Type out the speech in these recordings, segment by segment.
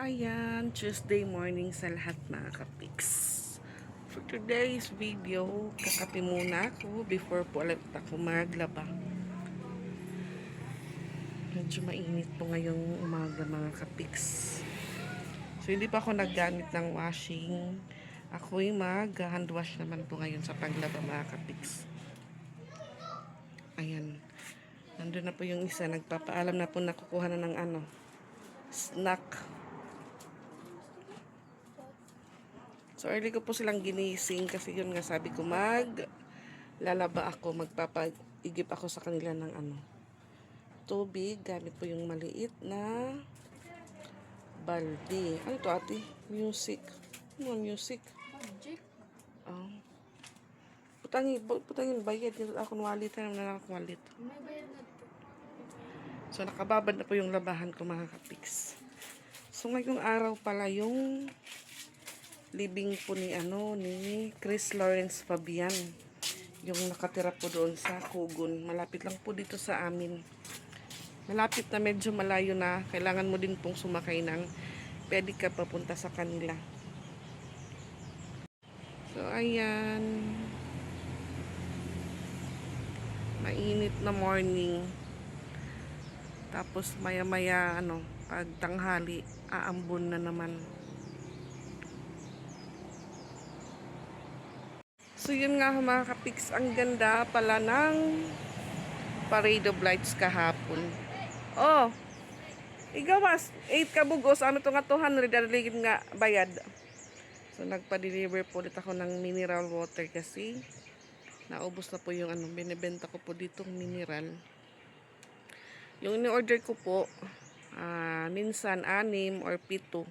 Ayan, Tuesday morning sa lahat mga kapiks. For today's video, kakape muna ako before po ulit ako maglaba. Medyo mainit po ngayong umaga mga kapiks. So hindi pa ako naggamit ng washing. Ako'y mag-hand wash naman po ngayon sa paglaba mga kapiks. Ayan. Nandun na po yung isa. Nagpapaalam na po nakukuha na ng snack. So early ko po silang ginising kasi yun nga sabi ko lalaba ako, magpapaigip ako sa kanila ng tubig gamit po yung maliit na balde. Ano to ate? Music. Ano music? Magic? Putangin bayad nito akong wallet na akong wallet. May bayad na to. So nakababad na po yung labahan ko mga kapiks. So ngayong araw pala yung living po ni Chris Lawrence Fabian. Yung nakatira po doon sa Kugon. Malapit lang po dito sa amin. Malapit na medyo malayo na. Kailangan mo din pong sumakay ng pedicab papunta sa kanila. So ayan. Mainit na morning. Tapos maya-maya pag tanghali, aambon na naman. So yun nga mga kapiks, ang ganda pala ng parade of lights kahapon. Oh, igawas, 8 kabugos, ano to nga 200, daligid nga bayad. So nagpa-deliver po ulit ako ng mineral water kasi naubos na po yung binibenta ko po ditong mineral. Yung in-order ko po, minsan 6 or 7.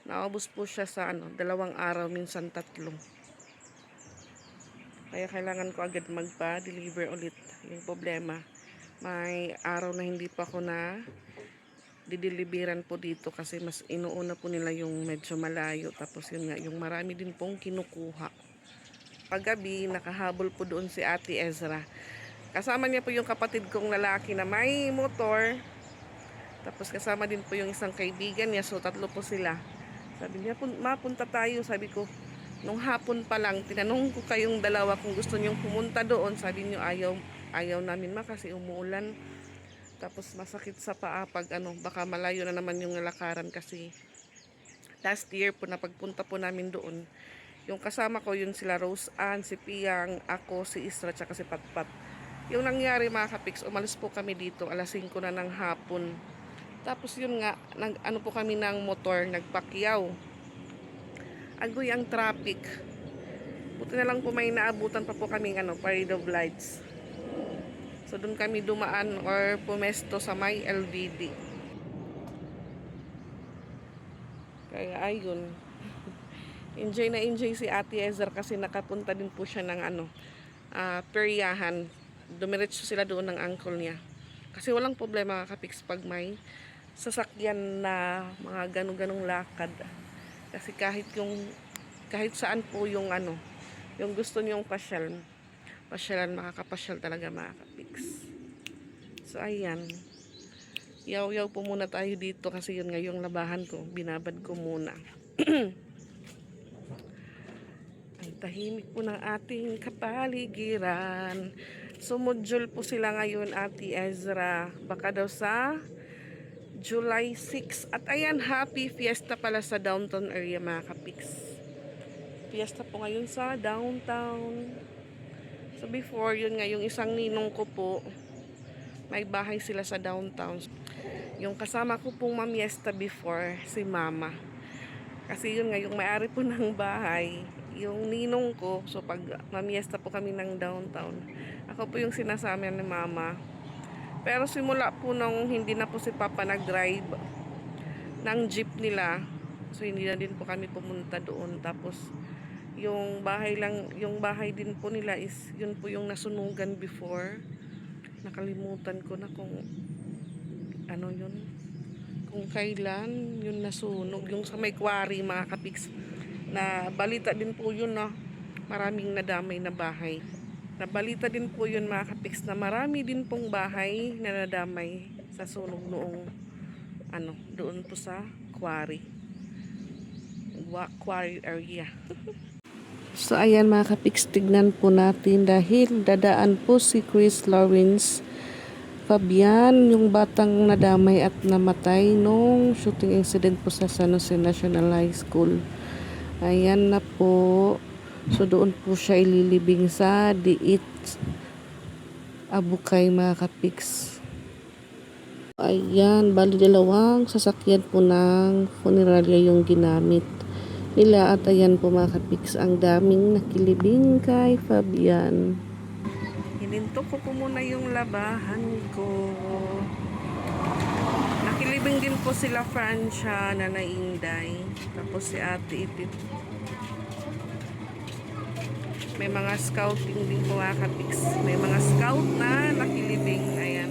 Naubos po siya sa 2 araw, minsan 3. Kaya kailangan ko agad magpa-deliver ulit. Yung problema, may araw na hindi pa ako na dideliveran po dito kasi mas inuuna po nila yung medyo malayo. Tapos yun nga, yung marami din pong kinukuha. Paggabi, nakahabol po doon si Ate Ezra. Kasama niya po yung kapatid kong lalaki na may motor. Tapos kasama din po yung isang kaibigan niya. So tatlo po sila. Sabi niya, mapunta tayo. Sabi ko, nung hapon pa lang, tinanong ko kayong dalawa kung gusto nyong pumunta doon. Sabi niyo ayaw namin kasi umuulan. Tapos masakit sa paa pag baka malayo na naman yung lakaran kasi last year po na pagpunta po namin doon. Yung kasama ko yun sila Rose Ann, si Piang, ako, si Isra, tsaka si Patpat. Yung nangyari mga kapiks, umalis po kami dito, alas 5 na ng hapon. Tapos yun nga, po kami ng motor, nagpakyaw. Agoy ang traffic. Buti na lang po may naabutan pa po kaming parade of lights. So doon kami dumaan or pumesto sa may LDD. Kaya ayun. Enjoy na enjoy si Ate Ezer kasi nakapunta din po siya ng peryahan. Dumiretso sila doon ng uncle niya. Kasi walang problema kapiks pag may sasakyan na mga ganong lakad. Kasi kahit saan po yung yung gusto niyong pasyalan, makakapasyal talaga mga kapiks. So ayan. Yaw po muna tayo dito kasi yun nga yung labahan ko. Binabad ko muna. Ang tahimik po ng ating kapaligiran. Sumudjol po sila ngayon, Ate Ezra. Baka daw sa July 6. At ayan, happy fiesta pala sa downtown area mga kapiks. Fiesta po ngayon sa downtown. So before, yun nga, yung isang ninong ko po, may bahay sila sa downtown. Yung kasama ko pong mamiesta before, si Mama. Kasi yun nga, yung may-ari po ng bahay, yung ninong ko, so pag mamiesta po kami ng downtown, ako po yung sinasama ni Mama. Pero simula po nung hindi na po si Papa nag-drive ng jeep nila, so hindi na din po kami pumunta doon. Tapos yung bahay din po nila is yun po yung nasunugan before. Nakalimutan ko na kung yun, kung kailan yun nasunog, yung sa may quarry mga kapiks, na balita din po yun na maraming nadamay na bahay. Nabalita din po yun mga kapiks na marami din pong bahay na nadamay sa sunog noong doon po sa quarry area. So ayan mga kapiks, tignan po natin dahil dadaan po si Chris Lawrence Fabian, yung batang nadamay at namatay nung shooting incident po sa San Jose National High School. Ayan na po. So doon po siya ililibing sa Diit Abukay mga kapiks. Ayan, bali dalawang sasakyan po ng funeralia yung ginamit nila at ayan po mga kapiks, ang daming nakilibing kay Fabian. Hininto ko po muna yung labahan ko. Nakilibing din po sila Francia na Inday, tapos si Ate Itit. May mga scouting din po mga kapiks. May mga scout na nakilibing. Ayan.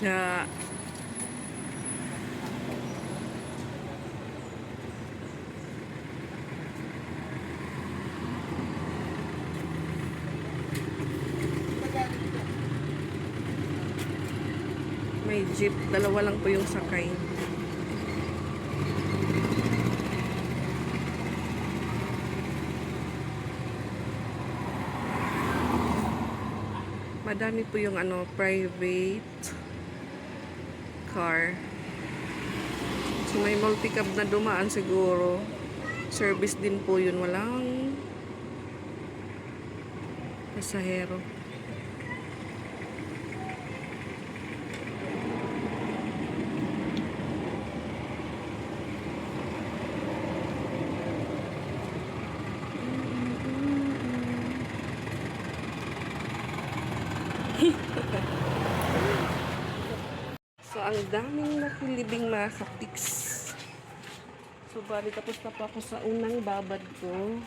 Na may jeep, dalawa lang po yung sakay. Madami po yung private car. So may multi-cab na dumaan siguro. Service din po yun, walang pasahero. So ang daming nakilibing mga kapiks. So bali tapos na po ako sa unang babad ko.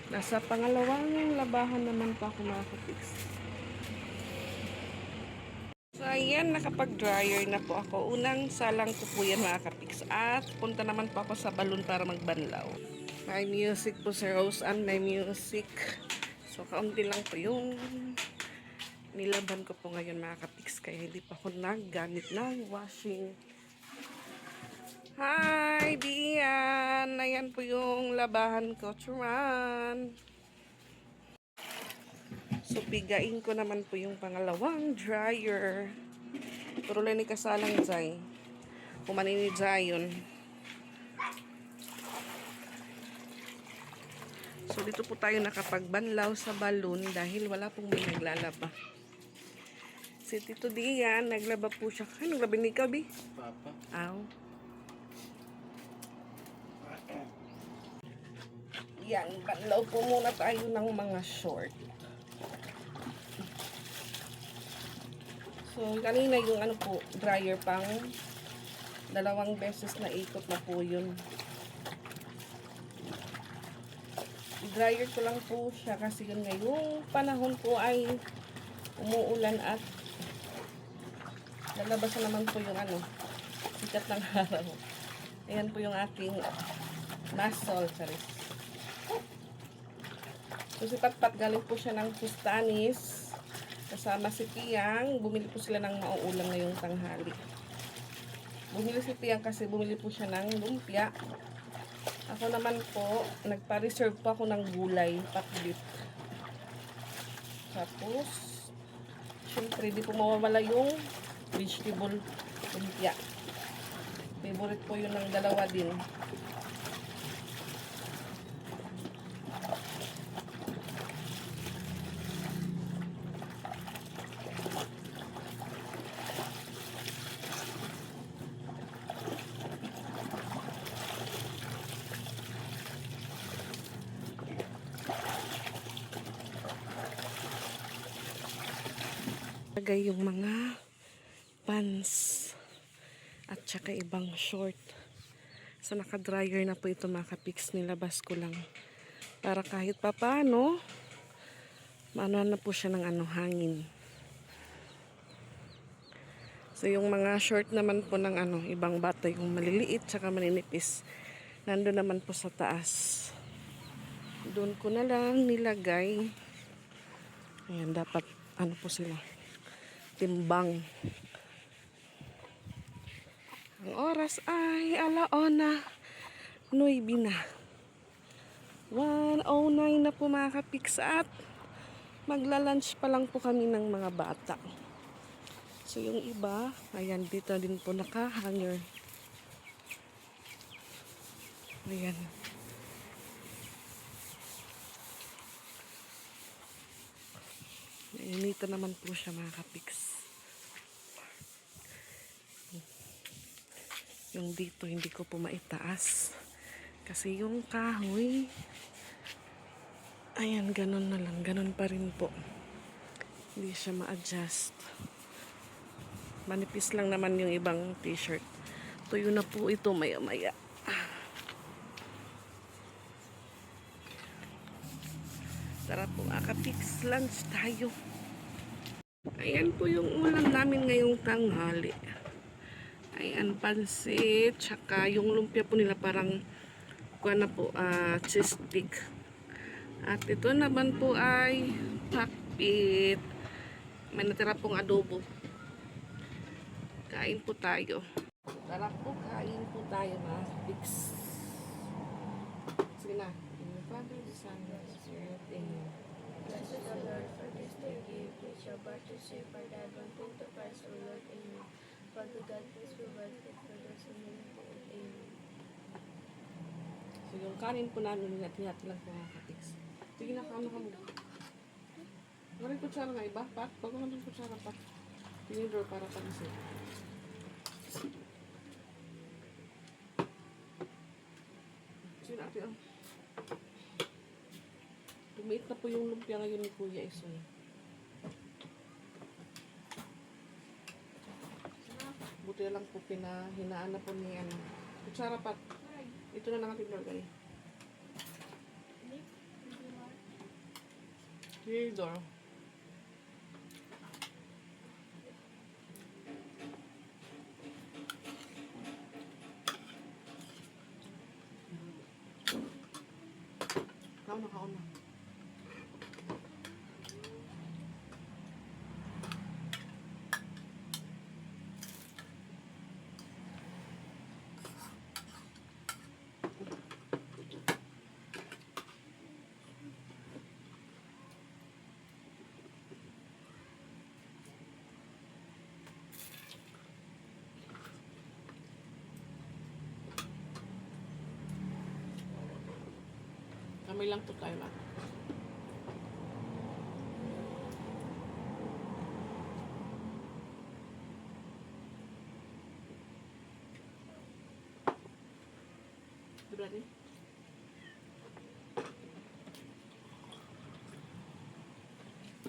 Nasa pangalawang labahan naman pa ako mga kapiks. So ayan, nakapag-dryer na po ako. Unang salang ko po yan mga kapiks. At punta naman po ako sa balon para magbanlaw. May music po sa Rose Ann, may music. So kaunti lang po yung nilaban ko po ngayon mga kapiks. Kaya hindi pa ako naggamit ng washing. Hi, Dian! Ayan po yung labahan ko. Churan! So, pigain ko naman po yung pangalawang dryer. Pero lang ni kasalang dyan. Kumanin ni Zion. So, dito po tayo nakapagbanlaw sa balon dahil wala pong may naglalaba. Si Tito Dian, naglaba po siya. Ano, naglaba ni Kabi? Papa. Aw. Yan, banlaw po muna tayo ng mga short. So, kanina yung dryer pang dalawang beses na ikot na po yun. Dryer ko lang po siya kasi yun ngayong panahon po ay umuulan at lalabas na naman po yung sikat ng araw. Ayan po yung aking muscle, charis. So si Patpat galing po siya ng Pustanis kasama si Tiyang. Bumili po sila ng mauulam ngayong tanghali. Bumili si Tiyang kasi bumili po siya ng lumpia. Ako naman po, nagpa-reserve pa ako ng gulay, pakbit. Tapos syempre, di po mawawala yung vegetable lumpia. Favorite po yun ng dalawa din. Lagay yung mga pants at saka ibang short. So naka-dryer na po ito mga kapiks, nilabas ko lang para kahit papaano maano na po siya ng hangin. So yung mga short naman po ng ibang bata, yung maliliit saka maninipis, nandun naman po sa taas. Doon ko na lang nilagay. Ayan, dapat po sila timbang. Ang oras ay 1:09 na. 1:09 na po mga kapiks at magla-lunch pa lang po kami ng mga bata. So yung iba, ayan, dito din po naka-hanger. Ayan. Nainita naman po siya mga kapiks. Yung dito hindi ko po maitaas kasi yung kahoy, ayan, ganun na lang, ganun pa rin po, hindi siya ma-adjust. Manipis lang naman yung ibang t-shirt, tuyo na po ito maya maya. Tara po mga kapiks, lunch tayo. Ayan po yung ulam namin ngayong tanghali. Ayan, pansit, tsaka yung lumpia po nila parang cheese stick. At ito naman po ay pakpit. May natira pong adobo. Kain po tayo. Tara po, kain po tayo mga pigs. Sige na. In the Father, the Son, and the Spirit. Amen. Bless the Lord for this day gift, which shall bar to save our dad one thing to Christ, O Lord. Amen. Father God, please provide food for those who need it. Amen. So yung kanin po namin, natin lang po mga kapigs. Sige na, kaano ka mo. Maraming kutsara na iba, Pat. Bago naman kutsara, Pat. Tinidor para pansin. Sige na, ate, tumiit na po yung lumpia ngayon ni Kuya Isoy. Buti na lang po pinahinaan na po ni kutsara, Pat. Ito na lang ating lagay. Tinidor. Kaon na. Kami lang po tayo lang. Berani?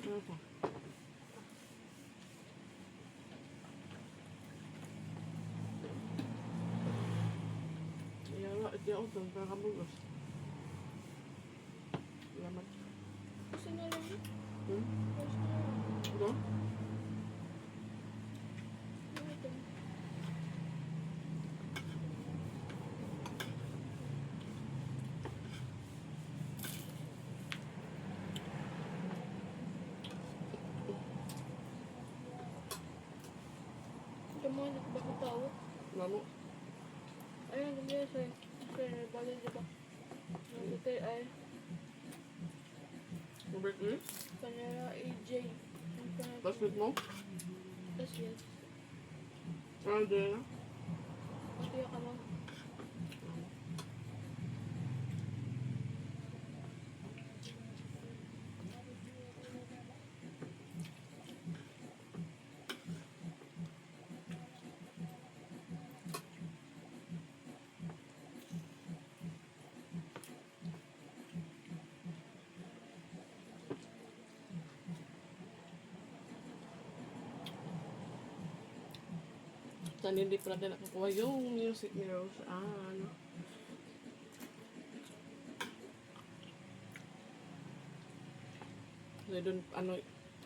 Ano po? Iyawa, iti ako doon, kakabulos. Salamat. Gusto niya lang yun? Ito? Kamuha na ba ko tao? Mamo? Ayun, ganyan siya. Kaya bagay diba? Ito ay Robert, kanya AJ. Basket mo? Tapos yes. Ano din na? Matiya ka mo. Saan hindi pa natin nakakuha yung music ni Rose Ann. So, doon,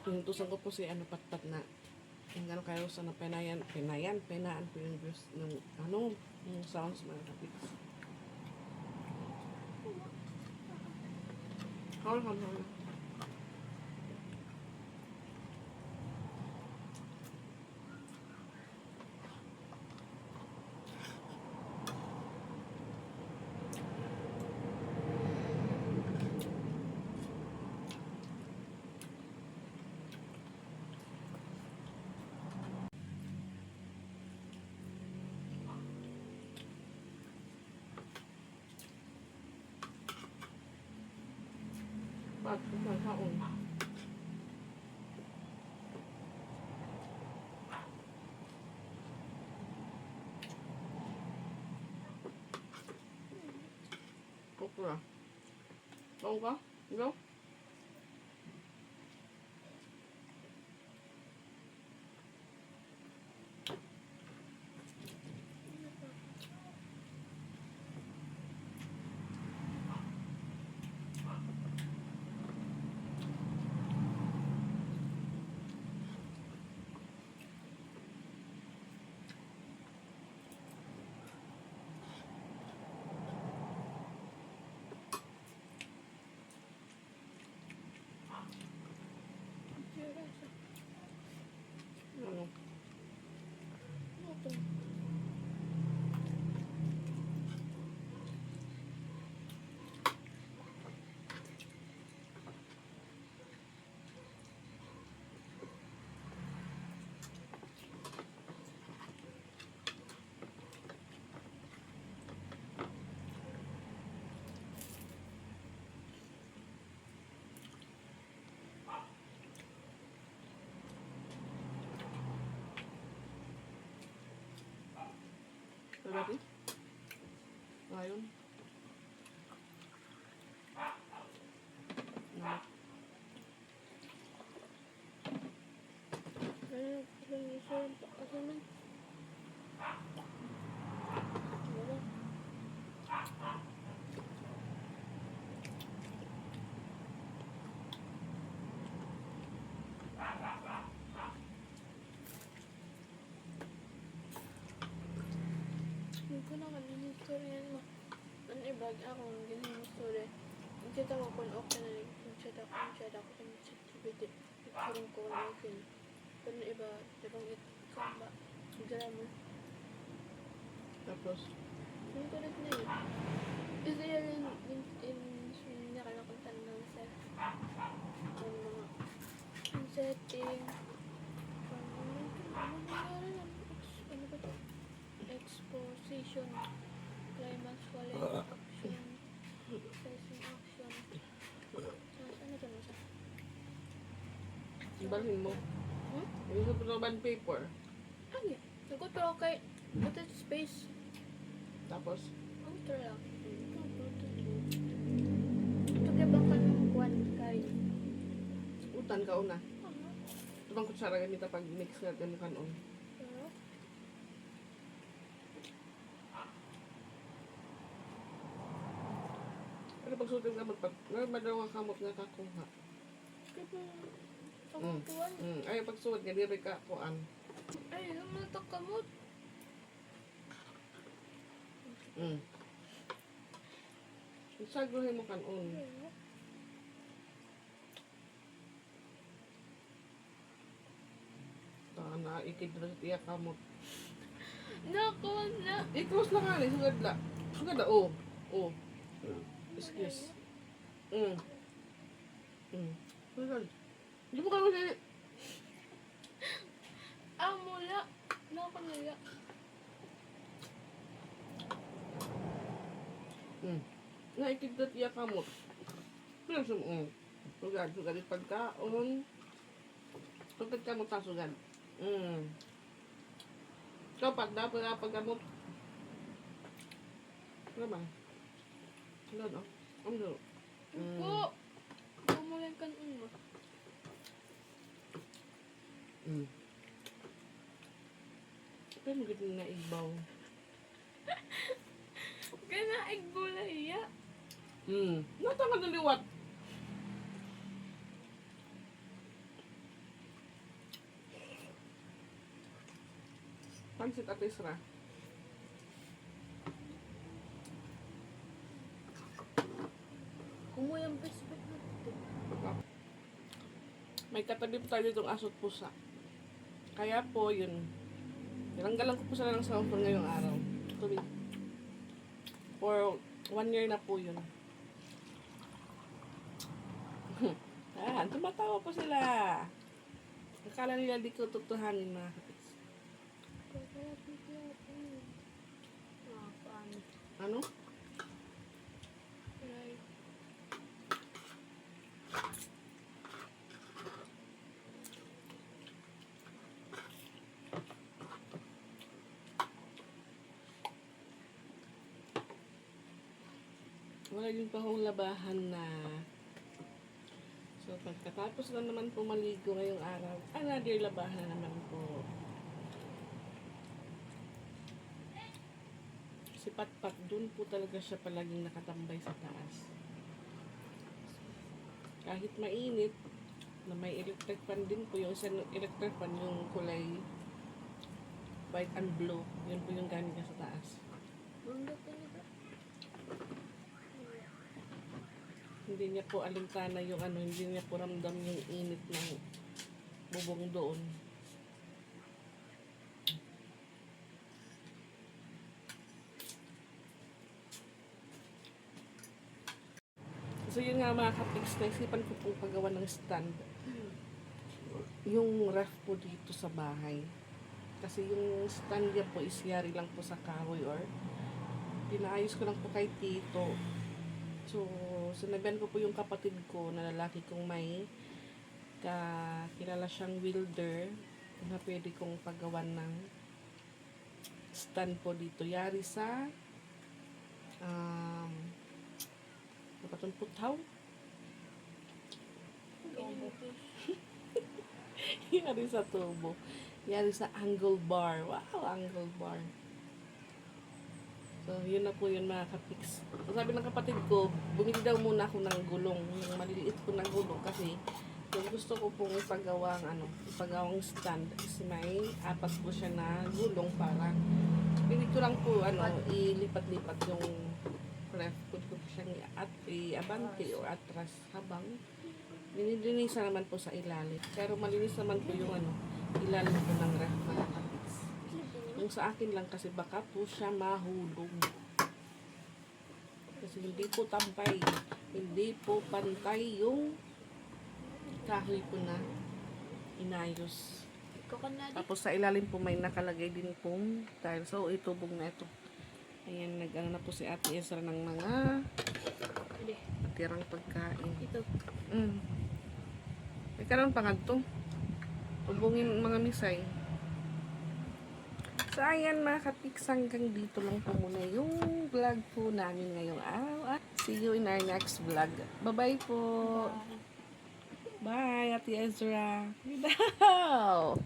pinutusan ko po si Patpat na yung gano'n kayo sa penayan po yung views ng, yung sounds mga kapiks. Hold on. Pag kumakaon. Okra. Tahu ka? Ikaw? Ano? Ano to? Berarti? Ngayon? Nah. Ano? Ano man? Wala. Hindi ko naman yung story yan mo. Ano i-vlog ako ng ganyan yung story. Nag-chat ako kung okay na nag-chat ako kung chat GPT. Picturing ko na okay. Pero yung iba, ibang samba. Sigara mo. Tapos? Yung kulit na yun. Kasi yan in nakalakuntan ng set. Yung mga setting. Ano ba ito? Exposition. Climax, wallet, action. Session action. Ano ito nasa? Ibalhin mo. Yung sa pinaban paper. Ano yan? Sagot pero okay. Ito space. Tapos? Ang ito lang. Ito kaya bang kanong kwan kay? Utan ka una. Ito bang kutsara ganito pag mix ka ganito kanon. Pero, Ano pag sutin ka magpag... Madawa kamot nga kakuha. kaya ang kwan. Ay, pag suwad nga, diri ka kuan. Ay, lumatak kamot. Sagluhin mo kanon. Na ikidra sa tiyak kamot. Nakuha na. I-close lang nga, sugad la. Sugad la, oh. Oh. Excuse. Sugad. Hindi mo kanon nila. Naikidot iya kamot. Pero sugad yung pagkaon. Sugad kamot ta sugad. Dapat pagkamot. Ano ba? Ano no? Ano? Po! Bumulan kan mo. Pero gito na ibaw. Kaya igbula iya. Nata ka naliwat. Pansit at isra. Kumuyang Facebook na ito. May katabi po tayo ditong asot pusa. Kaya po yun. Nilanggalan ko po sila ng cellphone ngayong araw. Tuloy. For 1 year na po yun. Tumatawa po sila. Akala nila di ko tutuhanin mga kapits. Kaya video ako. Paano? Ano? Right. Wala yung pahong labahan na. So, pagkatapos na naman po maligo ngayong araw, another labahan na naman po. Si Patpat, dun po talaga siya palaging nakatambay sa taas. Kahit mainit, na may electric fan din po, yung isang electric fan, yung kulay white and blue, yun po yung gamit niya sa taas. Bunda ka nito. Hindi niya po alintana yung ano, hindi niya po ramdam yung init ng bubong doon. So yun nga mga kapiks, naisipan ko pong paggawa ng stand. Yung ref po dito sa bahay. Kasi yung stand niya po is yari lang po sa kahoy or pinaayos ko lang po kay Tito. So, sinabihan ko po yung kapatid ko na lalaki kong may kilala siyang welder na pwede kong paggawan ng stand po dito. Yari sa napatong putaw. Yari sa tubo. Yari sa angle bar. Wow, angle bar. So, yun na po yun mga kapiks. So, sabi ng kapatid ko, bumili daw muna ako ng gulong. Yung maliliit po na gulong kasi yung gusto ko pong ipagawang stand is may 4 po siya na gulong para pilit ko lang po ilipat-lipat yung ref. Pwede ko po siyang i-abante o atras habang linilinisan naman po sa ilalim. Pero malinis naman po yung ilalim po ng ref mga kapiks. Yung sa akin lang kasi baka po siya mahulog. Kasi hindi po tampay. Hindi po pantay yung kahoy po na inayos. Tapos sa ilalim po may nakalagay din pong tile. So itubog na ito. Ayan, nag-ano na po si Ate Ezra ng mga tirang pagkain. Ito. May karoon pa nga ito. Tubungin mga misay. So, ayan mga kapiks, hanggang dito lang po muna yung vlog po namin ngayong araw. See you in our next vlog. Bye-bye po. Bye, Ate Ezra. Bye.